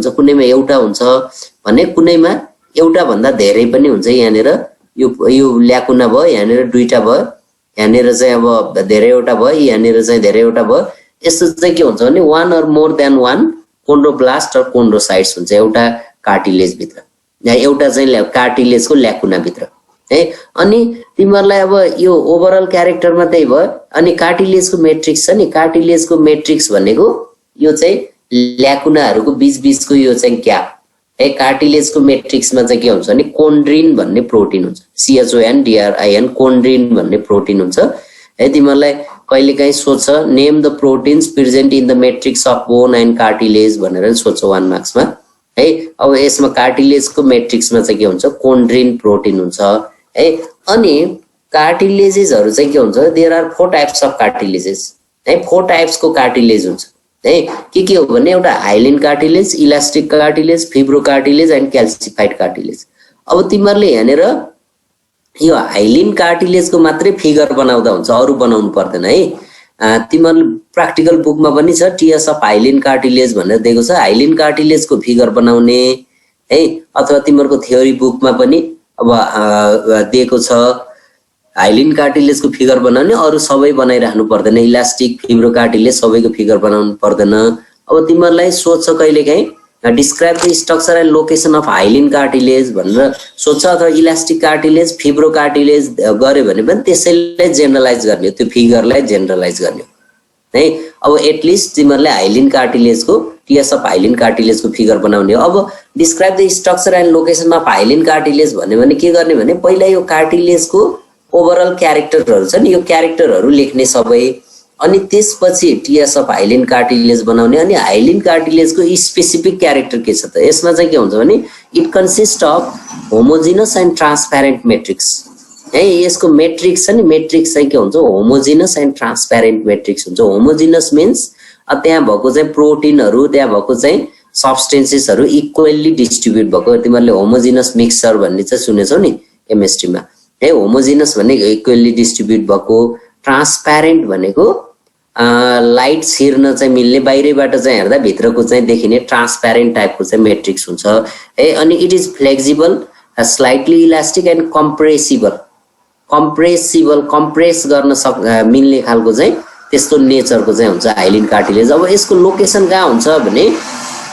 हुन्छ कुनैमा एउटा हुन्छ भने कुनैमा एउटा भन्दा धेरै पनि हुन्छ यहाँनेर यो ल्याकुना भयो यहाँनेर दुईटा भयो यहाँनेर चाहिँ अब धेरैवटा भयो यहाँनेर चाहिँ धेरैवटा भयो यस्तो चाहिँ के हुन्छ भने one or more than one कोन्ड्रोब्लास्ट र कोन्ड्रोसाइट्स हुन्छ एउटा कार्टिलेज भित्र एउटा चाहिँ कार्टिलेजको ल्याकुना भित्र है अनि तिमीहरुलाई अब यो ओभरअल क्यारेक्टरमा त्यही भयो अनि कार्टिलेजको मेट्रिक्स छ नि कार्टिलेजको मेट्रिक्स भनेको यो चाहिँ ल्याकुनाहरुको बीच-बीचको यो चाहिँ ग्याप है कार्टिलेजको मेट्रिक्समा चाहिँ के हुन्छ भने कोन्ड्रिन भन्ने प्रोटिन हुन्छ CHONDRIN कोन्ड्रिन भन्ने प्रोटिन हुन्छ है तिमीहरुलाई कहिलेकाहीँ सोध्छ name the proteins present in the matrix of bone and cartilage भनेर सोध्छ 1 मार्क्समा है अब यसमा कार्टिलेजको मेट्रिक्समा चाहिँ के हुन्छ कोन्ड्रिन प्रोटिन हुन्छ है अनि कार्टिलेजेसहरु चाहिँ के हुन्छ there are 4 types of cartilages है 4 टाइप्स को कार्टिलेज हुन्छ है के हो भने एउटा hyaline cartilage elastic cartilage fibro cartilage and calcified cartilage अब तिमीहरुले हेरेर यो हाइलिन कार्टिलेजको मात्रै फिगर बनाउँदा हुन्छ अरु बनाउनु पर्दैन है तिमीहरु प्र्याक्टिकल बुकमा पनि छ टीएस अफ हाइलिन कार्टिलेज भनेर दिएको छ हाइलिन कार्टिलेजको फिगर बनाउने है अथवा तिमीहरुको थ्योरी बुकमा पनि अब दिएको छ हाइलिन कार्टिलेजको फिगर बनाउने अरु सबै बनाइराख्नु पर्दैन इलास्टिक फिब्रो कार्टिलेज सबैको फिगर बनाउनु पर्दैन अब तिमीहरुलाई सोध्छ कहिलेकाहीँ describe the structure and location of hyaline cartilage भनेर सोध्छ अथवा इलास्टिक कार्टिलेज फिब्रो कार्टिलेज गर्यो भने पनि त्यसैले जेनरलाइज गर्ने त्यो फिगरलाई जेनरलाइज गर्ने है अब एटलिस्ट तिमीहरुले हाइलिन कार्टिलेजको टीएस अफ हाइलिन कार्टिलेजको फिगर बनाउने हो अब describe the structure and location of hyaline cartilage भन्ने भने के गर्ने भने पहिला यो कार्टिलेजको ओभरअल क्यारेक्टरहरु छ नि यो क्यारेक्टरहरु लेख्ने सबै अनि त्यसपछि टीएस अफ हाइलिन कार्टिलेज बनाउने अनि हाइलिन कार्टिलेजको स्पेसिफिक क्यारेक्टर के छ त यसमा चाहिँ के हुन्छ भने it consist of homogeneous and transparent matrix है यसको मैट्रिक्स छ नि मैट्रिक्स चाहिँ के हुन्छ होमोजिनस एन्ड ट्रान्सप्यारेन्ट मैट्रिक्स हुन्छ होमोजिनस मीन्स त्यहाँ भएको चाहिँ प्रोटिनहरु त्यहाँ भएको चाहिँ सब्स्टेन्सेसहरु इक्वली डिस्ट्रिब्युट भएको तिमीहरुले होमोजिनस मिक्सचर भन्ने चाहिँ सुनेछौ नि केमिस्ट्रीमा है होमोजिनस भनेको इक्वली डिस्ट्रिब्युट भएको ट्रान्सप्यारेन्ट भनेको लाइट छिर्न चाहिँ मिल्ने बाहिरबाट चाहिँ हेर्दा भित्रको चाहिँ देखिने ट्रान्सप्यारेन्ट टाइपको चाहिँ मैट्रिक्स हुन्छ है अनि it is flexible slightly elastic and compress गर्न मिल्ने खालको चाहिँ त्यस्तो नेचरको चाहिँ हुन्छ हाइलिन कार्टिलेज अब यसको लोकेसन कहाँ हुन्छ भने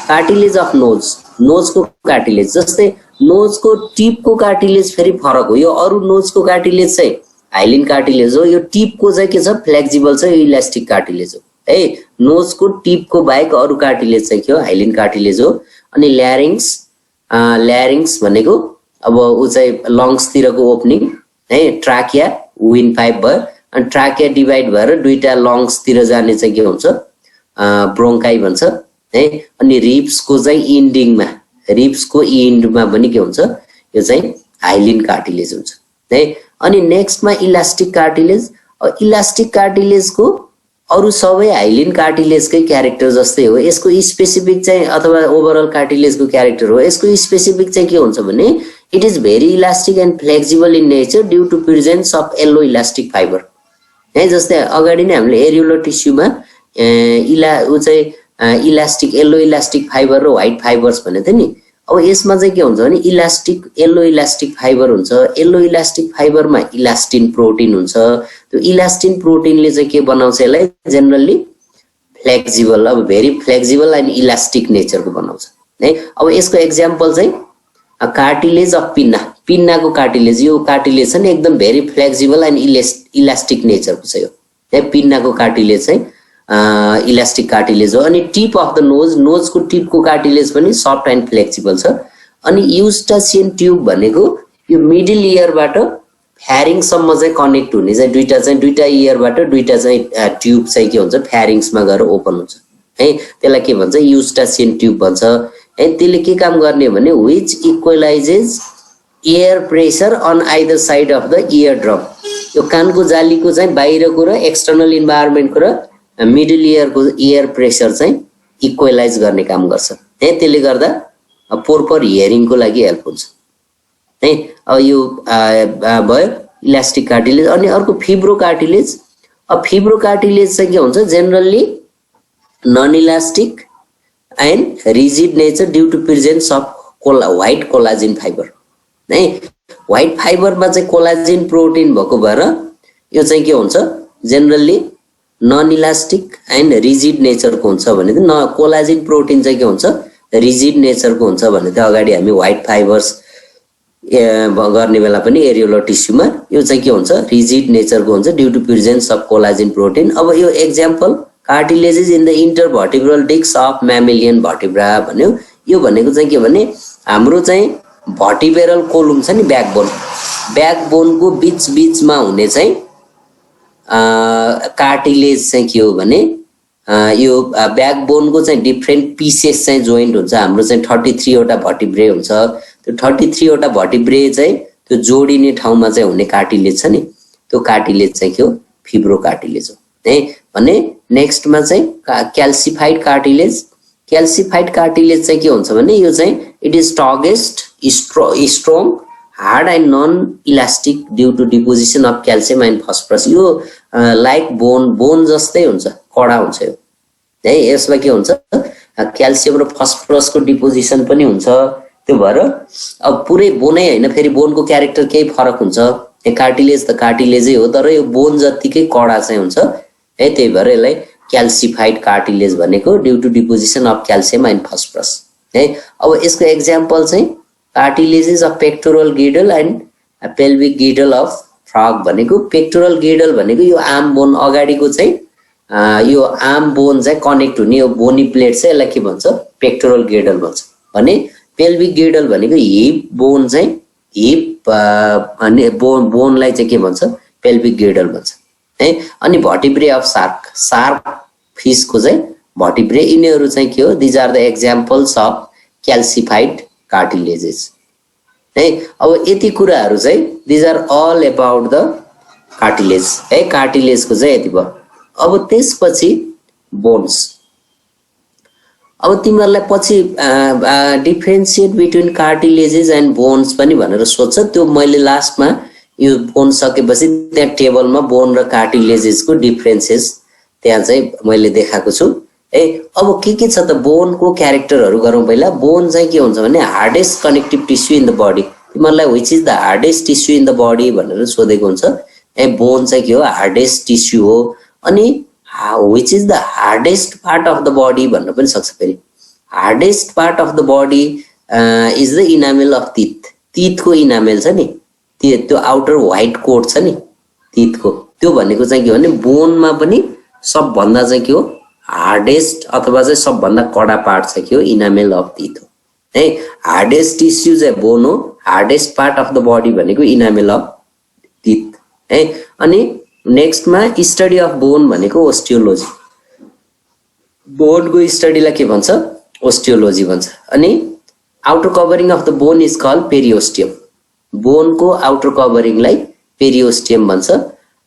कार्टिलेज अफ नोजको कार्टिलेज जस्तै नोजको टिपको कार्टिलेज फेरि फरक हो यो अरु नोजको कार्टिलेज चाहिँ हाइलिन कार्टिलेज हो यो टिपको चाहिँ के छ फ्लेक्सिबल छ यो इलास्टिक कार्टिलेज हो है नोजको टिपको बाहेक अरु कार्टिलेज चाहिँ के हो हाइलिन कार्टिलेज हो अनि ल्यारिंग्स भनेको अब उ चाहिँ लंग्स तिरको ओपनिङ है ट्राकिया विन पाइप भयो अनि ट्राकिया डिभाइड भएर दुईटा लंग्स तिर जाने चाहिँ के हुन्छ ब्रोन्काई भन्छ है अनि रिब्सको चाहिँ इन्डिङमा रिब्सको इन्डमा पनि के हुन्छ यो चाहिँ हाइलिन कार्टिलेज हुन्छ है अनि नेक्स्टमा इलास्टिक कार्टिलेजको अरु सबै हाइलिन कार्टिलेजकै क्यारेक्टर जस्तै हो यसको स्पेसिफिक चाहिँ अथवा ओभरअल कार्टिलेजको क्यारेक्टर हो यसको स्पेसिफिक चाहिँ के हुन्छ भने it is very elastic and flexible in nature due to presence of yellow elastic fibre है जस्तै अगाडि नै हामीले एरियोलर टिस्युमा इलास्टिक येलो इलास्टिक फाइबर र व्हाइट फाइबर्स भनेको थियो नि अब यसमा चाहिँ के हुन्छ भने येलो इलास्टिक फाइबर हुन्छ येलो इलास्टिक फाइबरमा इलास्टिन प्रोटिन हुन्छ त्यो इलास्टिन प्रोटिनले चाहिँ के बनाउँछ यसलाई जनरली फ्लेक्सिबल अब भेरी फ्लेक्सिबल एन्ड इलास्टिक नेचरको बनाउँछ है अब यसको एक्जाम्पल चाहिँ कार्टिलेज अफ पिन्नाको कार्टिलेज यो कार्टिलेज छ नि एकदम भेरी फ्लेक्सिबल एन्ड इलास्टिक नेचरको छ यो है पिन्नाको कार्टिलेज चाहिँ इलास्टिक कार्टिलेज हो अनि टिप अफ द नोजको टिपको कार्टिलेज पनि सफ्ट एन्ड फ्लेक्सिबल छ अनि युस्टाचियन ट्युब भनेको यो मिडल इयरबाट फ्यारिङ्स सम्म चाहिँ कनेक्ट हुने चाहिँ दुईटा इयरबाट दुईटा चाहिँ ट्युब चाहिँ के हुन्छ फ्यारिङ्समा गएर ओपन हुन्छ है त्यसलाई के भन्छ युस्टाचियन ट्युब भन्छ है त्यसले के काम गर्ने भने which equalises air pressure on either side of the ear drum यो कानको जालीको चाहिँ बाहिरको र एक्सटर्नल इन्भाइरोमेन्टको र मिडल इयरको एयर प्रेशर चाहिँ इक्वलाइज गर्ने काम गर्छ है त्यसले गर्दा प्रोपर हियरिङको लागि हेल्प हुन्छ है अब यो भयो इलास्टिक कार्टिलेज अनि अर्को फिब्रो कार्टिलेज अब फिब्रो कार्टिलेज चाहिँ के हुन्छ generally non elastic and rigid nature due to presence of white collagen fibre है। व्हाइट फाइबरमा चाहिँ कोलाजिन प्रोटिन भएको भएर यो चाहिँ के हुन्छ generally non elastic and rigid नेचरको हुन्छ भने न कोलाजिन प्रोटिन चाहिँ के हुन्छ रिजिड नेचरको हुन्छ भने त अगाडि हामी व्हाइट फाइबर्स गर्ने बेला पनि एरियोलर टिस्युमा यो चाहिँ के हुन्छ रिजिड नेचरको हुन्छ due to presence of collagen protein. अब यो example cartilages in the intervertebral disc of mammalian vertebra भन्यो। यो भनेको चाहिँ के भने हाम्रो चाहिँ भर्टिब्रल कोलुम छ नि ब्याकबोनको बीचमा हुने चाहिँ कार्टिलेज चाहिँ के हो भने यो ब्याकबोनको चाहिँ डिफ्रेन्ट पिसेस चाहिँ जोइन्ट हुन्छ। हाम्रो चाहिँ 33 वटा भर्टिब्रे हुन्छ। त्यो 33 वटा भर्टिब्रे चाहिँ त्यो जोडिने ठाउँमा चाहिँ हुने कार्टिलेज छ नि त्यो कार्टिलेज चाहिँ के हो फिब्रो कार्टिलेज हो है भने। नेक्स्टमा चाहिँ क्याल्सिफाइड कार्टिलेज। क्याल्सिफाइड कार्टिलेज चाहिँ के हुन्छ भने यो चाहिँ it is strongest strong hard and non elastic due to deposition of calcium and phosphorus. यो लाइक बोन जस्तै हुन्छ कडा हुन्छ यो है। यसमा के हुन्छ क्याल्सियम र फस्फरसको डिपोजिसन पनि हुन्छ। त्यो भएर अब पुरै बोनै हैन फेरि बोनको क्यारेक्टर केही फरक हुन्छ। कार्टिलेज त कार्टिलेजै हो तर यो बोन जतिकै कडा चाहिँ हुन्छ है। त्यही भएर यसलाई क्याल्सिफाइड कार्टिलेज भनेको due to deposition of calcium and phosphorus है। अब यसको एक्जाम्पल चाहिँ cartilages of pectoral girdle and pelvic girdle of frog भनेको पेक्टोरल गिडल भनेको यो आर्म बोन अगाडिको चाहिँ यो आर्म बोन चाहिँ कनेक्ट हुने यो बोनी प्लेट चाहिँ यसलाई के भन्छ पेक्टोरल गिडल भन्छ भने। पेल्भिक गिडल भनेको हिप बोन चाहिँ हिप अनि बोनलाई चाहिँ के भन्छ पेल्भिक गिडल भन्छ है। अनि भर्टिब्रे अफ सार्क फिसको चाहिँ भर्टिब्रे यिनीहरू चाहिँ के हो these are the examples of calcified cartilages है। अब यति कुराहरू चाहिँ these are all about the cartilage है। कार्टिलेजको चाहिँ यति भयो। अब त्यसपछि बोन्स। अब तिमीहरूलाई पछि डिफरेन्सिएट बिट्विन कार्टिलेजेस एन्ड बोन्स पनि भनेर सोध्छ। त्यो मैले लास्टमा यो बोन सकेपछि त्यहाँ टेबलमा बोन र कार्टिलेजेसको डिफरेन्सेस त्यहाँ चाहिँ मैले देखाएको छु है। अब के छ त बोनको क्यारेक्टरहरू गरौँ पहिला। बोन चाहिँ के हुन्छ भने hardest connective tissue in the body. तिमीहरूलाई which is the hardest tissue in the body भनेर सोधेको हुन्छ है। बोन चाहिँ के हो हार्डेस्ट टिस्यु हो। अनि which is the hardest part of the body भन्न पनि सक्छ। फेरि hardest part of the body is the enamel of तितको इनामेल छ नि त्यो आउटर व्हाइट कोट छ नि तितको त्यो भनेको चाहिँ के भने बोनमा पनि सबभन्दा चाहिँ के हो हार्डेस्ट अथवा चाहिँ सबभन्दा कडा पार्ट चाहिँ के हो इनामेल अफ तित हो है। हार्डेस्ट टिस्यु चाहिँ बोन हो। Hardest part of the body भनेको इनामेल अफ तित है। अनि नेक्स्टमा स्टडी अफ बोन भनेको ओस्टियोलोजी। बोनको स्टडीलाई के भन्छ ओस्टियोलोजी भन्छ। अनि outer covering of the bone is called periosteum. बोनको आउटर कभरिङलाई पेरिओस्टियम भन्छ।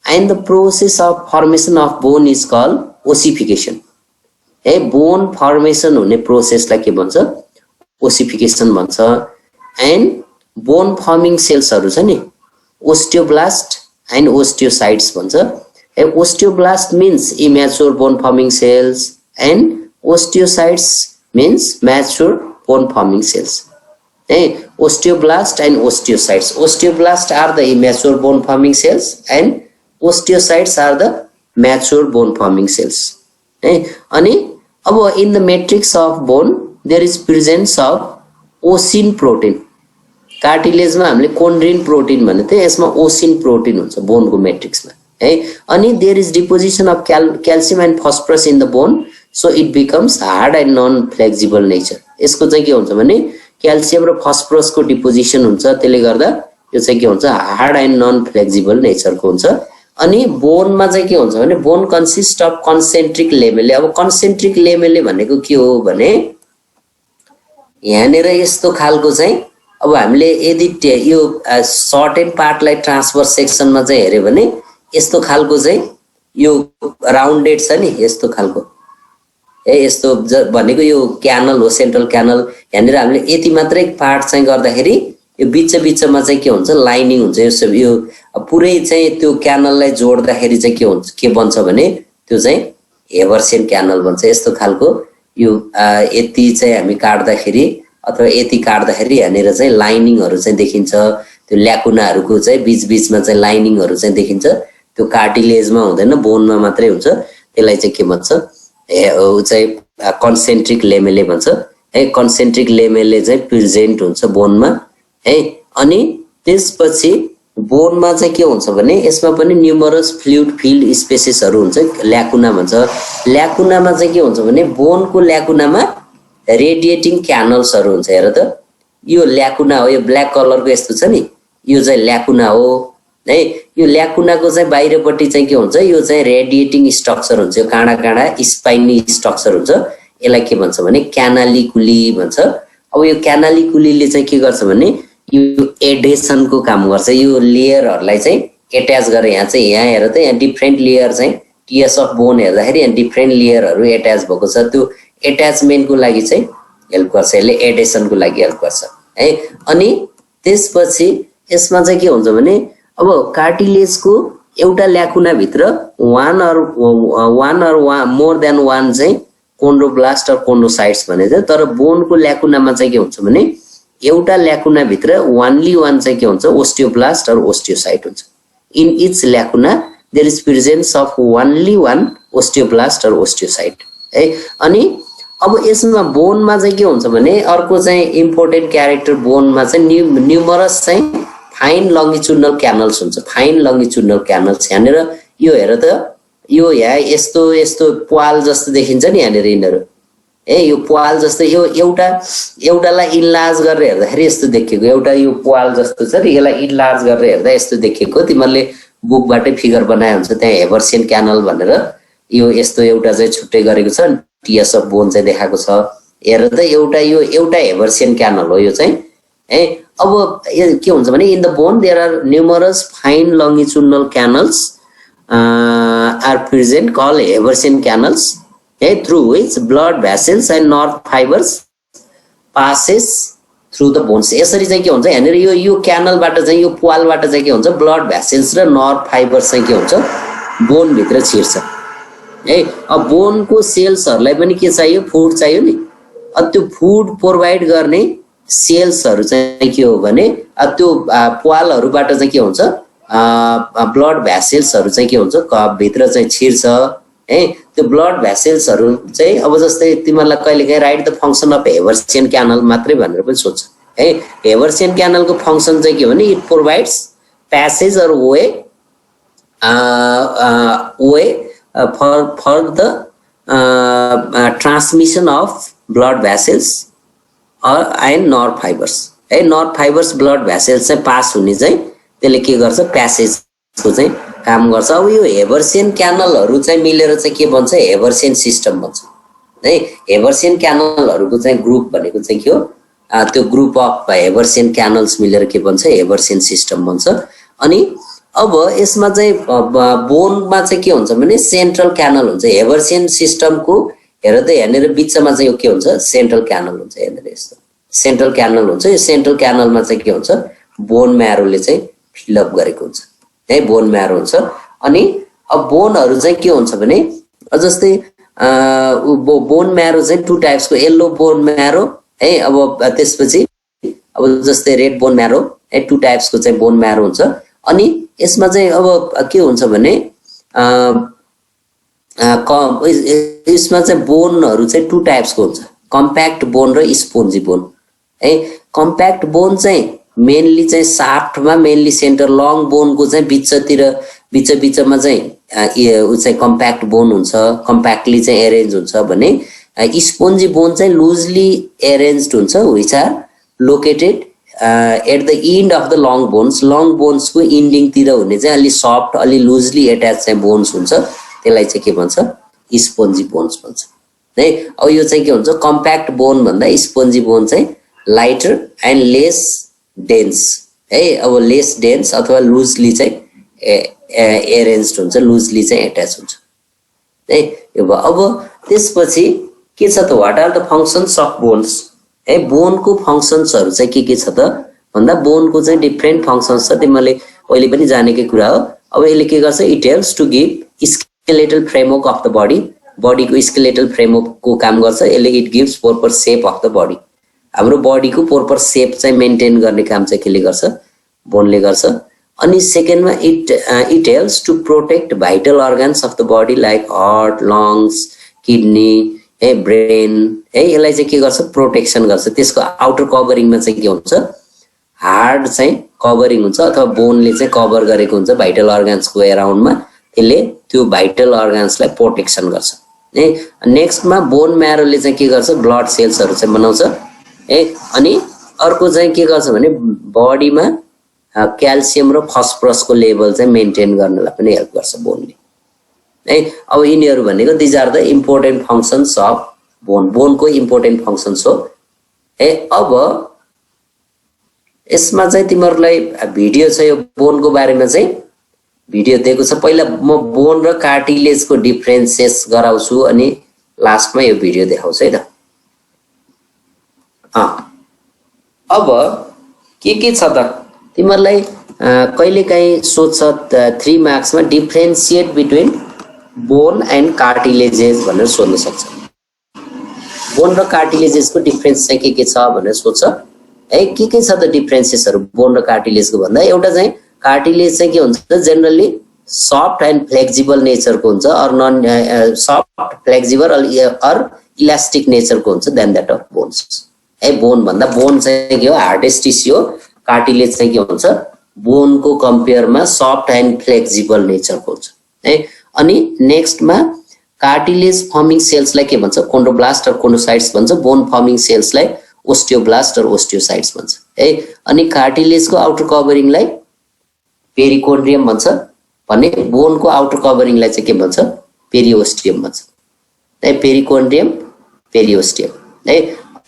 And the process of formation of bone is called ossification है। बोन फर्मेसन हुने प्रोसेसलाई के भन्छ ओसिफिकेसन भन्छ। एन्ड बोन फर्मिङ सेल्सहरू छ नि ओस्टियोब्लास्ट एन्ड ओस्टियोसाइट्स भन्छ। Osteoblast means immature bone forming cells and osteocytes means mature bone forming cells है। Osteoblast and osteocytes. Osteoblast are the immature bone forming cells and osteocytes are the mature bone forming cells है। अनि अब in the matrix of bone there is presence of ossein protein. कार्टिलेजमा हामीले chondrin protein भनेको थियो यसमा ओसिन protein हुन्छ बोनको मेट्रिक्समा है। अनि there is deposition of calcium and phosphorus in the bone so it becomes hard and non flexible nature. यसको चाहिँ के हुन्छ भने क्याल्सियम र फस्फरसको डिपोजिसन हुन्छ त्यसले गर्दा यो चाहिँ के हुन्छ हार्ड एन्ड नन फ्लेक्सिबल नेचरको हुन्छ। अनि बोनमा चाहिँ के हुन्छ भने बोन कन्सिस्ट अफ कन्सेन्ट्रिक लेमेले। अब कन्सेन्ट्रिक लेमेले भनेको के हो भने यहाँनिर यस्तो खालको चाहिँ अब हामीले यदि यो सर्टेन पार्टलाई ट्रान्सफर सेक्सनमा चाहिँ हेर्यो भने यस्तो खालको चाहिँ यो राउन्डेड छ नि यस्तो खालको यस्तो भनेको यो क्यानल हो सेन्ट्रल क्यानल। यहाँनिर हामीले यति मात्रै पार्ट चाहिँ गर्दाखेरि यो बिचमा चाहिँ के हुन्छ लाइनिङ हुन्छ। यो पुरै चाहिँ त्यो क्यानललाई जोड्दाखेरि चाहिँ के हुन्छ के बन्छ भने त्यो चाहिँ हेभर्सियन क्यानल भन्छ। यस्तो खालको यो यति चाहिँ हामी काट्दाखेरि अथवा यति काट्दाखेरि यहाँनिर चाहिँ लाइनिङहरू चाहिँ देखिन्छ त्यो ल्याकुनाहरूको चाहिँ बीचमा चाहिँ लाइनिङहरू चाहिँ देखिन्छ त्यो कार्टिलेजमा हुँदैन बोनमा मात्रै हुन्छ त्यसलाई चाहिँ के भन्छ ऊ चाहिँ कन्सेन्ट्रिक लेमेले भन्छ है कन्सेन्ट्रिक लेमेले चाहिँ प्रेजेन्ट हुन्छ बोनमा है अनि त्यसपछि बोनमा चाहिँ के हुन्छ भने यसमा पनि न्युमरस फ्लुइड फिल्ड स्पेसेसहरू हुन्छ ल्याकुना भन्छ ल्याकुनामा चाहिँ के हुन्छ भने बोनको ल्याकुनामा रेडिएटिङ क्यानल्सहरू हुन्छ हेर त यो ल्याकुना हो यो ब्ल्याक कलरको यस्तो छ नि यो चाहिँ ल्याकुना हो है यो ल्याकुनाको चाहिँ बाहिरपट्टि चाहिँ के हुन्छ यो चाहिँ रेडिएटिङ स्ट्रक्चर हुन्छ यो काँडा काँडा स्पाइनी स्ट्रक्चर हुन्छ यसलाई के भन्छ भने क्यानालिकुली भन्छ अब यो क्यानालिकुलीले चाहिँ के गर्छ भने यो एडेसनको काम गर्छ यो लेयरहरूलाई चाहिँ एट्याच गरेर यहाँ चाहिँ यहाँ हेर त यहाँ डिफ्रेन्ट लेयर चाहिँ टिएस अफ बोन हेर्दाखेरि यहाँ डिफ्रेन्ट लेयरहरू एट्याच भएको छ त्यो एट्याचमेन्टको लागि चाहिँ हेल्प गर्छ यसले एडेसनको लागि हेल्प गर्छ है अनि त्यसपछि यसमा चाहिँ के हुन्छ भने अब कार्टिलेजको एउटा ल्याकुना भित्र one or more than one चाहिँ कोन्ड्रोब्लास्ट अर कोन्ड्रोसाइट्स भने चाहिँ तर बोनको ल्याकुनामा चाहिँ के हुन्छ भने एउटा ल्याकुना भित्र वानली वान चाहिँ के हुन्छ ओस्टियोब्लास्ट अर ओस्टियोसाइट हुन्छ in each lacuna there is presence of only one osteoblast or osteocyte है अनि अब यसमा बोनमा चाहिँ के हुन्छ भने अर्को चाहिँ इम्पोर्टेन्ट क्यारेक्टर बोनमा चाहिँ न्युमरस चाहिँ फाइन लङ्गिट्युडनल क्यानल्स हुन्छ फाइन लङ्गिट्युडनल क्यानल्स यहाँनिर यो हेर त यो यहाँ यस्तो यस्तो प्वाल जस्तो देखिन्छ नि यहाँनिर यिनीहरू ए यो प्वाल जस्तो यो एउटालाई इन्लार्ज गरेर हेर्दाखेरि यस्तो देखिएको एउटा यो प्वाल जस्तो छ नि यसलाई इन्लार्ज गरेर हेर्दा यस्तो देखिएको तिमीहरूले बुकबाटै फिगर बनाए हुन्छ त्यहाँ हेबर्सियन क्यानल भनेर यो यस्तो एउटा चाहिँ छुट्टै गरेको छ टिएस अफ बोन चाहिँ देखाएको छ हेर त एउटा हेबर्सियन क्यानल हो यो चाहिँ है अब के हुन्छ भने in the bone there are numerous fine longitudinal canals are present called Haversian canals through which blood vessels and nerve fibers passes through the bones यसरी चाहिँ के हुन्छ यहाँनिर यो क्यानलबाट चाहिँ यो प्वालबाट चाहिँ के हुन्छ ब्लड भेसल्स र नर्भ फाइबर्स चाहिँ के हुन्छ बोन भित्र छिर्छ है अब बोनको सेल्सहरूलाई पनि के चाहियो फुड चाहियो नि अब त्यो फुड प्रोभाइड गर्ने सेल्सहरू चाहिँ के हो भने त्यो प्वालहरूबाट चाहिँ के हुन्छ ब्लड भेसल्सहरू चाहिँ के हुन्छ भित्र चाहिँ छिर्छ है त्यो ब्लड भेसल्सहरू चाहिँ अब जस्तै तिमीहरूलाई कहिलेकाहीँ write the function of Haversian canal मात्रै भनेर पनि सोध्छ है हेबर्सियन क्यानलको फङ्सन चाहिँ के हो भने it provides passage or way for the transmission of blood vessels and nerve fibres है नर्भ फाइबर्स ब्लड भेसल्स चाहिँ पास हुने चाहिँ त्यसले के गर्छ प्यासेजको चाहिँ काम गर्छ अब यो हेबर्सियन क्यानलहरू चाहिँ मिलेर चाहिँ के भन्छ हेबर्सियन सिस्टम भन्छ है हेबर्सियन क्यानलहरूको चाहिँ ग्रुप भनेको चाहिँ के हो त्यो ग्रुप अफ हेबर्सियन क्यानल्स मिलेर के भन्छ हेबर्सियन सिस्टम भन्छ अनि अब यसमा चाहिँ बोनमा चाहिँ के हुन्छ भने सेन्ट्रल क्यानल हुन्छ हेबर्सियन सिस्टमको हेर त यहाँनिर बिचमा चाहिँ यो के हुन्छ सेन्ट्रल क्यानल हुन्छ यहाँनिर यस्तो सेन्ट्रल क्यानल हुन्छ यो सेन्ट्रल क्यानलमा चाहिँ के हुन्छ बोन म्यारोले चाहिँ फिलअप गरेको हुन्छ है बोन म्यारो हुन्छ अनि अब बोनहरू चाहिँ के हुन्छ भने जस्तै बोन म्यारो चाहिँ टु टाइप्सको येल्लो बोन म्यारो है अब त्यसपछि अब जस्तै रेड बोन म्यारो है टु टाइप्सको चाहिँ बोन म्यारो हुन्छ अनि यसमा चाहिँ अब के हुन्छ भने यसमा चाहिँ बोनहरू चाहिँ टु टाइप्सको हुन्छ कम्प्याक्ट बोन र स्पोन्जी बोन है कम्प्याक्ट बोन चाहिँ मेनली चाहिँ साफ्टमा मेनली सेन्टर लङ बोनको चाहिँ बिचमा चाहिँ ऊ चाहिँ कम्प्याक्ट बोन हुन्छ कम्प्याक्टली चाहिँ एरेन्ज हुन्छ भने स्पोन्जी बोन चाहिँ लुजली एरेन्ज्ड हुन्छ which are located at the end of the long बोन्सको इन्डिङतिर हुने चाहिँ अलि सफ्ट अलि लुजली एट्याच चाहिँ बोन्स हुन्छ त्यसलाई चाहिँ के भन्छ स्पोन्जी बोन्स भन्छ है अब यो चाहिँ के हुन्छ कम्प्याक्ट बोन भन्दा स्पोन्जी बोन चाहिँ लाइटर एन्ड लेस डेन्स है अब लेस डेन्स अथवा लुजली चाहिँ एरेन्ज्ड हुन्छ लुजली चाहिँ एट्याच हुन्छ है यो भयो अब त्यसपछि के छ त what are the functions of bones है बोनको फङ्सन्सहरू चाहिँ के छ त भन्दा बोनको चाहिँ डिफ्रेन्ट फङ्सन्स छ तिमीले अहिले पनि जानेकै कुरा हो अब यसले के गर्छ it helps to give skeletal framework of the body बडीको स्केलेटल फ्रेमवर्कको काम गर्छ यसले it gives proper shape of the body हाम्रो बडीको प्रोपर शेप चाहिँ मेन्टेन गर्ने काम चाहिँ केले गर्छ बोनले गर्छ अनि सेकेन्डमा it helps to protect vital organs of the body like heart lungs kidney brain यसलाई चाहिँ के गर्छ प्रोटेक्सन गर्छ त्यसको आउटर कभरिङमा चाहिँ के हुन्छ हार्ड चाहिँ कभरिङ हुन्छ अथवा बोनले चाहिँ कभर गरेको हुन्छ भाइटल अर्गन्सको एराउन्डमा त्यसले त्यो भाइटल अर्गन्सलाई प्रोटेक्सन गर्छ नेक्स्टमा बोन म्यारोले चाहिँ के गर्छ ब्लड सेल्सहरू चाहिँ बनाउँछ अनि अर्को चाहिँ के गर्छ भने बडीमा क्याल्सियम र फस्फरसको लेभल चाहिँ मेन्टेन गर्नलाई पनि हेल्प गर्छ बोनले अब यिनीहरू भनेको these are the important functions of बोनको इम्पोर्टेन्ट फङ्सन्स हो अब यसमा चाहिँ तिमीहरूलाई भिडियो छ यो बोनको बारेमा चाहिँ भिडियो दिएको छ पहिला म बोन र कार्टिलेजको डिफरेन्सेस गराउँछु अनि लास्टमा यो भिडियो देखाउँछु है त अब के छ त तिमीहरूलाई कहिलेकाहीँ सोध्छ 3 मार्क्समा डिफरेन्सिएट बिट्विन बोन एन्ड कार्टिलेजेस भनेर सोध्न सक्छ बोन र कार्टिलेजेसको डिफरेन्स चाहिँ के छ भनेर सोध्छ के छ त डिफरेन्सेसहरू बोन र कार्टिलेजको भन्दा एउटा चाहिँ कार्टिलेज चाहिँ के हुन्छ जेनरली सफ्ट एन्ड फ्लेक्सिबल नेचरको हुन्छ or non soft flexible or elastic नेचरको हुन्छ then that of bones bone भन्दा बोन चाहिँ के हो हार्डेस्ट टिस्यू हो कार्टिलेज चाहिँ के हुन्छ बोनको कम्पेयरमा सफ्ट एन्ड फ्लेक्सिबल नेचरको हुन्छ अनि नेक्स्टमा कार्टिलेज फर्मिङ सेल्सलाई के भन्छ कोन्ड्रोब्लास्ट र कोन्ड्रोसाइट्स भन्छ बोन फर्मिङ सेल्सलाई ओस्टियोब्लास्ट र ओस्टियोसाइट्स भन्छ अनि कार्टिलेजको आउटर कभरिङलाई पेरिकोन्ड्रियम भन्छ भने बोनको आउटर कभरिङलाई चाहिँ के भन्छ पेरिओस्टियम भन्छ पेरिकोन्ड्रियम पेरिओस्टियम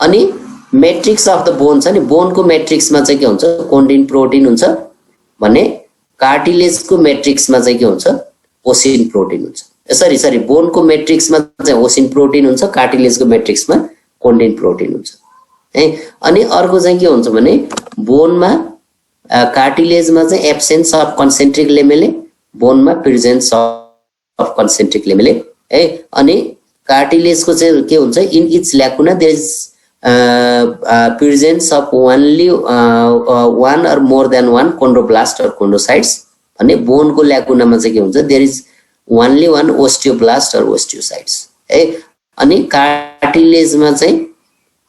अनि मैट्रिक्स अफ द बोन छ नि बोनको मैट्रिक्समा चाहिँ के हुन्छ कोन्ड्रिन प्रोटिन हुन्छ भने कार्टिलेजको मैट्रिक्समा चाहिँ के हुन्छ ओसिन प्रोटिन हुन्छ सरी बोनको मैट्रिक्समा चाहिँ ओसिन प्रोटिन हुन्छ कार्टिलेजको मैट्रिक्समा कोन्ड्रिन प्रोटिन हुन्छ अनि अर्को चाहिँ के हुन्छ भने बोनमा कार्टिलेजमा चाहिँ एब्सेन्स अफ कन्सेन्ट्रिक लेमेले बोनमा प्रेजेन्स अफ कन्सेन्ट्रिक लेमेले अनि कार्टिलेजको चाहिँ के हुन्छ in its lacuna there is presence of only one or more than one chondroblast or chondrocytes भने बोनको ल्याकुनामा चाहिँ के हुन्छ there is only one osteoblast or osteocytes अनि कार्टिलेजमा चाहिँ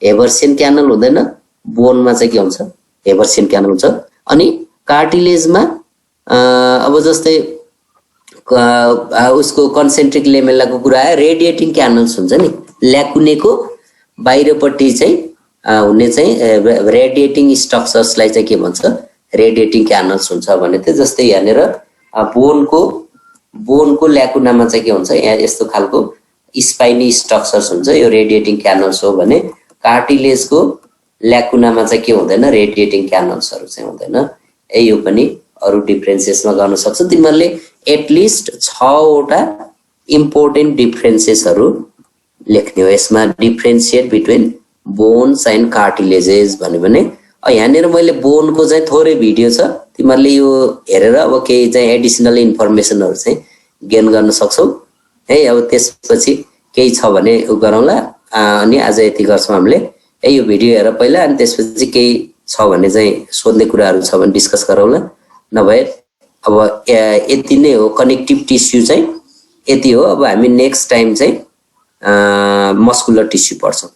हेबर्सियन क्यानल हुँदैन बोनमा चाहिँ के हुन्छ हेबर्सियन क्यानल हुन्छ अनि कार्टिलेजमा अब जस्तै उसको कन्सेन्ट्रिक लेमेलाको कुरा आयो रेडिएटिङ क्यानल्स हुन्छ नि ल्याकुनेको बाहिरपट्टि चाहिँ हुने चाहिँ रेडिएटिङ स्ट्रक्चर्सलाई चाहिँ के भन्छ रेडिएटिङ क्यानल्स हुन्छ भने चाहिँ जस्तै यहाँनिर बोनको ल्याकुनामा चाहिँ के हुन्छ यहाँ यस्तो खालको स्पाइनी स्ट्रक्चर्स हुन्छ यो रेडिएटिङ क्यानल्स हो भने कार्टिलेजको ल्याकुनामा चाहिँ के हुँदैन रेडिएटिङ क्यानल्सहरू चाहिँ हुँदैन यो पनि अरु डिफरेन्सेसमा गर्न सक्छ तिमीहरूले एटलिस्ट 6 वटा इम्पोर्टेन्ट डिफरेन्सेसहरू लेख्ने हो यसमा डिफरेन्सिएट बिट्विन बोन्स एन्ड कार्टिलेजेस भन्यो भने यहाँनिर मैले बोनको चाहिँ थोरै भिडियो छ तिमीहरूले यो हेरेर अब केही चाहिँ एडिसनल इन्फर्मेसनहरू चाहिँ गेन गर्न सक्छौ है अब त्यसपछि केही छ भने गरौँला अनि आज यति गर्छौँ हामीले यो भिडियो हेर पहिला अनि त्यसपछि केही छ भने चाहिँ सोध्ने कुराहरू छ भने डिस्कस गरौँला नभए अब यति नै हो कनेक्टिभ टिस्यु चाहिँ यति हो अब हामी नेक्स्ट टाइम चाहिँ मस्कुलर टिस्यु पढ्छौँ